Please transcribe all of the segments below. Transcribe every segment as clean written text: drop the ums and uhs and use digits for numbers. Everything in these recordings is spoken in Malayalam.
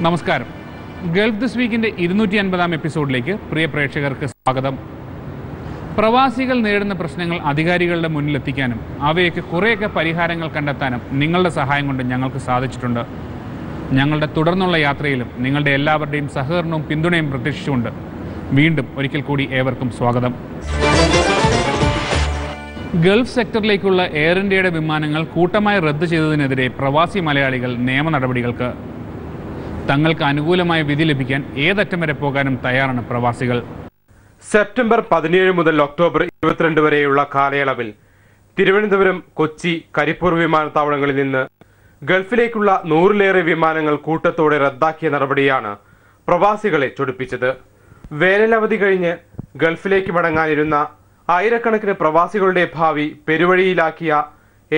നമസ്കാരം. ഗൾഫ് ദിസ് വീക്കിൻ്റെ 250-ാം എപ്പിസോഡിലേക്ക് പ്രിയ പ്രേക്ഷകർക്ക് സ്വാഗതം. പ്രവാസികൾ നേരിടുന്ന പ്രശ്നങ്ങൾ അധികാരികളുടെ മുന്നിലെത്തിക്കാനും അവയൊക്കെ കുറേയൊക്കെ പരിഹാരങ്ങൾ കണ്ടെത്താനും നിങ്ങളുടെ സഹായം കൊണ്ട് ഞങ്ങൾക്ക് സാധിച്ചിട്ടുണ്ട്. ഞങ്ങളുടെ തുടർന്നുള്ള യാത്രയിലും നിങ്ങളുടെ എല്ലാവരുടെയും സഹകരണവും പിന്തുണയും പ്രതീക്ഷിച്ചുകൊണ്ട് വീണ്ടും ഒരിക്കൽ കൂടി ഏവർക്കും സ്വാഗതം. ഗൾഫ് സെക്ടറിലേക്കുള്ള എയർ ഇന്ത്യയുടെ വിമാനങ്ങൾ കൂട്ടമായി റദ്ദ് ചെയ്തതിനെതിരെ പ്രവാസി മലയാളികൾ നിയമ നടപടികൾക്ക് തങ്ങൾക്ക് അനുകൂലമായ വിധി ലഭിക്കാൻ ഏതറ്റം വരെ പോകാനും തയ്യാറാണ് പ്രവാസികൾ. സെപ്റ്റംബർ 17 മുതൽ ഒക്ടോബർ 22 വരെയുള്ള കാലയളവിൽ തിരുവനന്തപുരം, കൊച്ചി, കരിപ്പൂർ വിമാനത്താവളങ്ങളിൽ നിന്ന് ഗൾഫിലേക്കുള്ള 100-ലേറെ വിമാനങ്ങൾ കൂട്ടത്തോടെ റദ്ദാക്കിയ നടപടിയാണ് പ്രവാസികളെ ചൊടിപ്പിച്ചത്. വേനലവധി കഴിഞ്ഞ് ഗൾഫിലേക്ക് മടങ്ങാനിരുന്ന ആയിരക്കണക്കിന് പ്രവാസികളുടെ ഭാവി പെരുവഴിയിലാക്കിയ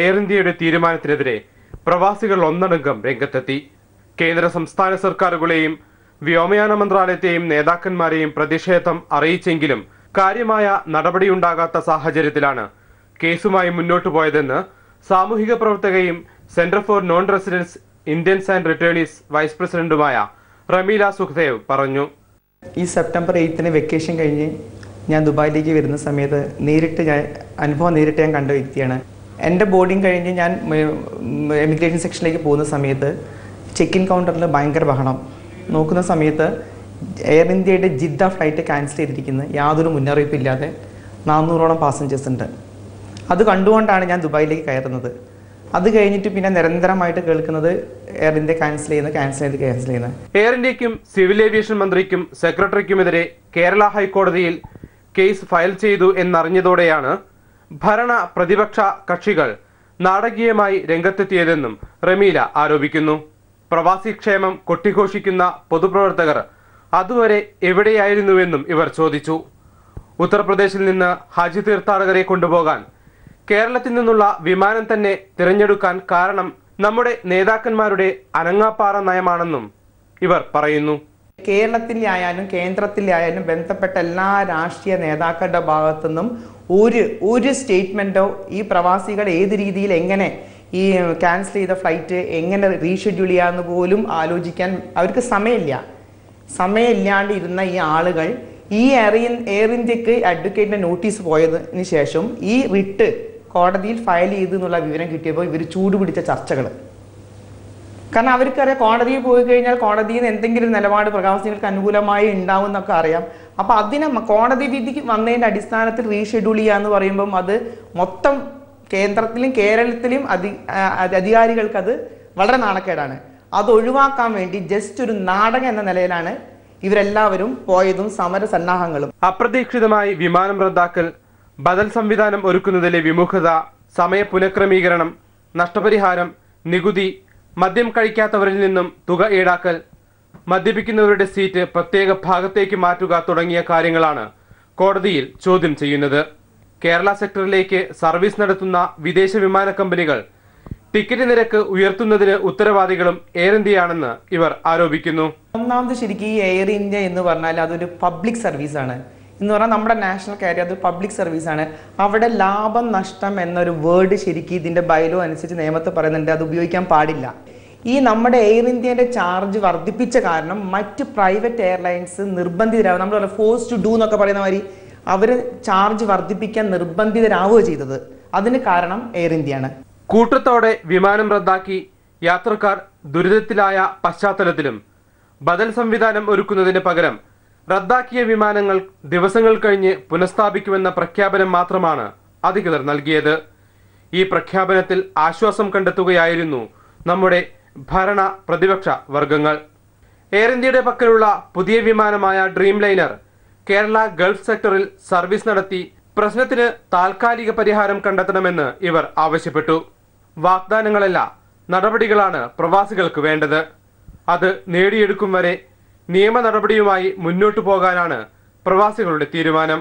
എയർ ഇന്ത്യയുടെ തീരുമാനത്തിനെതിരെ പ്രവാസികൾ ഒന്നടങ്കം രംഗത്തെത്തി. കേന്ദ്ര സംസ്ഥാന സർക്കാരുകളെയും വ്യോമയാന മന്ത്രാലയത്തെയും നേതാക്കന്മാരെയും പ്രതിഷേധം അറിയിച്ചെങ്കിലും കാര്യമായ നടപടിയുണ്ടാകാത്ത സാഹചര്യത്തിലാണ് കേസുമായി മുന്നോട്ടു പോയതെന്ന് സാമൂഹിക പ്രവർത്തകയും centre for non residents Indians and returnees vice പ്രസിഡന്റുമായ റമീല സുഖദേവ് പറഞ്ഞു. ഈ സെപ്റ്റംബർ 8 വെക്കേഷൻ കഴിഞ്ഞ് ഞാൻ ദുബായിലേക്ക് വരുന്ന സമയത്ത് അനുഭവം നേരിട്ട് ഞാൻ കണ്ട വ്യക്തിയാണ്. എൻ്റെ ബോർഡിങ് കഴിഞ്ഞ് ഞാൻ എമിഗ്രേഷൻ സെക്ഷനിലേക്ക് പോകുന്ന സമയത്ത് ചെക്ക് ഇൻ കൗണ്ടറിൽ ഭയങ്കര ബഹളം. നോക്കുന്ന സമയത്ത് എയർ ഇന്ത്യയുടെ ജിദ്ദ ഫ്ലൈറ്റ് ക്യാൻസൽ ചെയ്തിരിക്കുന്നത് യാതൊരു മുന്നറിയിപ്പില്ലാതെ 400ഓളം പാസഞ്ചേഴ്സ് ഉണ്ട്. അത് കണ്ടുകൊണ്ടാണ് ഞാൻ ദുബായിലേക്ക് കയറുന്നത്. അത് കഴിഞ്ഞിട്ട് പിന്നെ നിരന്തരമായിട്ട് കേൾക്കുന്നത് എയർ ഇന്ത്യ ക്യാൻസൽ ചെയ്യുന്നത്. എയർ ഇന്ത്യക്കും സിവിൽ ഏവിയേഷൻ മന്ത്രിക്കും സെക്രട്ടറിക്കുമെതിരെ കേരള ഹൈക്കോടതിയിൽ കേസ് ഫയൽ ചെയ്തു എന്നറിഞ്ഞതോടെയാണ് ഭരണ പ്രതിപക്ഷ കക്ഷികൾ നാടകീയമായി രംഗത്തെത്തിയതെന്നും റമീല ആരോപിക്കുന്നു. പ്രവാസി ക്ഷേമം കൊട്ടിഘോഷിക്കുന്ന പൊതുപ്രവർത്തകർ അതുവരെ എവിടെയായിരുന്നുവെന്നും ഇവർ ചോദിച്ചു. ഉത്തർപ്രദേശിൽ നിന്ന് ഹജ്ജ് തീർത്ഥാടകരെ കൊണ്ടുപോകാൻ കേരളത്തിൽ നിന്നുള്ള വിമാനം തന്നെ തിരഞ്ഞെടുക്കാൻ കാരണം നമ്മുടെ നേതാക്കന്മാരുടെ അനങ്ങാപ്പാറ നയമാണെന്നും ഇവർ പറയുന്നു. കേരളത്തിലായാലും കേന്ദ്രത്തിലായാലും ബന്ധപ്പെട്ട എല്ലാ രാഷ്ട്രീയ നേതാക്കളുടെ ഭാഗത്തുനിന്നും ഒരു സ്റ്റേറ്റ്മെന്റോ ഈ പ്രവാസികൾ ഏത് രീതിയിൽ എങ്ങനെ ഈ ക്യാൻസൽ ചെയ്ത ഫ്ലൈറ്റ് എങ്ങനെ റീഷെഡ്യൂൾ ചെയ്യാമെന്ന് പോലും ആലോചിക്കാൻ അവർക്ക് സമയമില്ലാണ്ട് ഇരുന്ന ഈ ആളുകൾ ഈ എയർ ഇന്ത്യക്ക് അഡ്വക്കേറ്റിന്റെ നോട്ടീസ് പോയതിന് ശേഷം ഈ റിട്ട് കോടതിയിൽ ഫയൽ ചെയ്തു എന്നുള്ള വിവരം കിട്ടിയപ്പോൾ ഇവർ ചൂടുപിടിച്ച ചർച്ചകൾ. കാരണം അവർക്കറിയാം കോടതിയിൽ പോയി കഴിഞ്ഞാൽ കോടതിയിൽ നിന്ന് എന്തെങ്കിലും നിലപാട് പ്രവാസികൾക്ക് അനുകൂലമായി ഉണ്ടാവും എന്നൊക്കെ അറിയാം. അപ്പം അതിനെ കോടതി വിധിക്ക് വന്നതിൻ്റെ അടിസ്ഥാനത്തിൽ റീഷെഡ്യൂൾ ചെയ്യുക എന്ന് പറയുമ്പം അത് മൊത്തം കേന്ദ്രത്തിലും കേരളത്തിലും അധികാരികൾക്ക് അത് വളരെ നാണക്കേടാണ്. അത് ഒഴിവാക്കാൻ വേണ്ടി ജസ്റ്റ് ഒരു നാടകം എന്ന നിലയിലാണ് ഇവരെല്ലാവരും പോയതും സമരസന്നാഹങ്ങളും. അപ്രതീക്ഷിതമായി വിമാനം റദ്ദാക്കൽ, ബദൽ സംവിധാനം ഒരുക്കുന്നതിലെ വിമുഖത, സമയ പുനഃക്രമീകരണം, നഷ്ടപരിഹാരം, നികുതി, മദ്യം കഴിക്കാത്തവരിൽ നിന്നും തുക ഈടാക്കൽ, മദ്യപിക്കുന്നവരുടെ സീറ്റ് പ്രത്യേക ഭാഗത്തേക്ക് മാറ്റുക തുടങ്ങിയ കാര്യങ്ങളാണ് കോടതിയിൽ ചോദ്യം ചെയ്യുന്നത്. കേരള സെക്ടറിലേക്ക് സർവീസ് നടത്തുന്ന വിദേശ വിമാന കമ്പനികൾ ടിക്കറ്റ് നിരക്ക് ഉയർത്തുന്നതിന് ഉത്തരവാദികളും എയർ ഇന്ത്യയാണെന്ന് ഇവർ ആരോപിക്കുന്നു. ഒന്നാമത് ശരിക്കും ഈ എയർ ഇന്ത്യ എന്ന് പറഞ്ഞാൽ അതൊരു പബ്ലിക് സർവീസാണ്. എന്ന് പറഞ്ഞാൽ നമ്മുടെ നാഷണൽ കാരിയർ അതൊരു പബ്ലിക് സർവീസാണ്. അവിടെ ലാഭം നഷ്ടം എന്നൊരു വേർഡ് ശരിക്കും ഇതിൻ്റെ ബൈലോ അനുസരിച്ച് നിയമത്തിൽ പറയുന്നുണ്ട്, അത് ഉപയോഗിക്കാൻ പാടില്ല. ഈ നമ്മുടെ എയർ ഇന്ത്യയുടെ ചാർജ് വർദ്ധിപ്പിച്ച കാരണം മറ്റ് പ്രൈവറ്റ് എയർലൈൻസ് നിർബന്ധിതരാകും. നമ്മൾ ഫോഴ്സ് ടു ഡു എന്നൊക്കെ പറയുന്ന മാതിരി അവർ ചാർജ് വർദ്ധിപ്പിക്കാൻ നിർബന്ധിതരാവുക ചെയ്തത്. അതിന് കാരണം എയർ ഇന്ത്യയാണ്. കൂട്ടത്തോടെ വിമാനം റദ്ദാക്കി യാത്രക്കാർ ദുരിതത്തിലായ പശ്ചാത്തലത്തിലും ബദൽ സംവിധാനം ഒരുക്കുന്നതിന് പകരം റദ്ദാക്കിയ വിമാനങ്ങൾ ദിവസങ്ങൾ കഴിഞ്ഞ് പുനഃസ്ഥാപിക്കുമെന്ന പ്രഖ്യാപനം മാത്രമാണ് അധികൃതർ നൽകിയത്. ഈ പ്രഖ്യാപനത്തിൽ ആശ്വാസം കണ്ടെത്തുകയായിരുന്നു നമ്മുടെ ഭരണ പ്രതിപക്ഷ വർഗങ്ങൾ. എയർ ഇന്ത്യയുടെ പക്കലുള്ള പുതിയ വിമാനമായ ഡ്രീം ലൈനർ കേരള ഗൾഫ് സെക്ടറിൽ സർവീസ് നടത്തി പ്രശ്നത്തിന് താൽക്കാലിക പരിഹാരം കണ്ടെത്തണമെന്ന് ഇവർ ആവശ്യപ്പെട്ടു. വാഗ്ദാനങ്ങളല്ല, നടപടികളാണ് പ്രവാസികൾക്ക് വേണ്ടത്. അത് നേടിയെടുക്കും വരെ നിയമ നടപടിയുമായി മുന്നോട്ടു പോകാനാണ് പ്രവാസികളുടെ തീരുമാനം.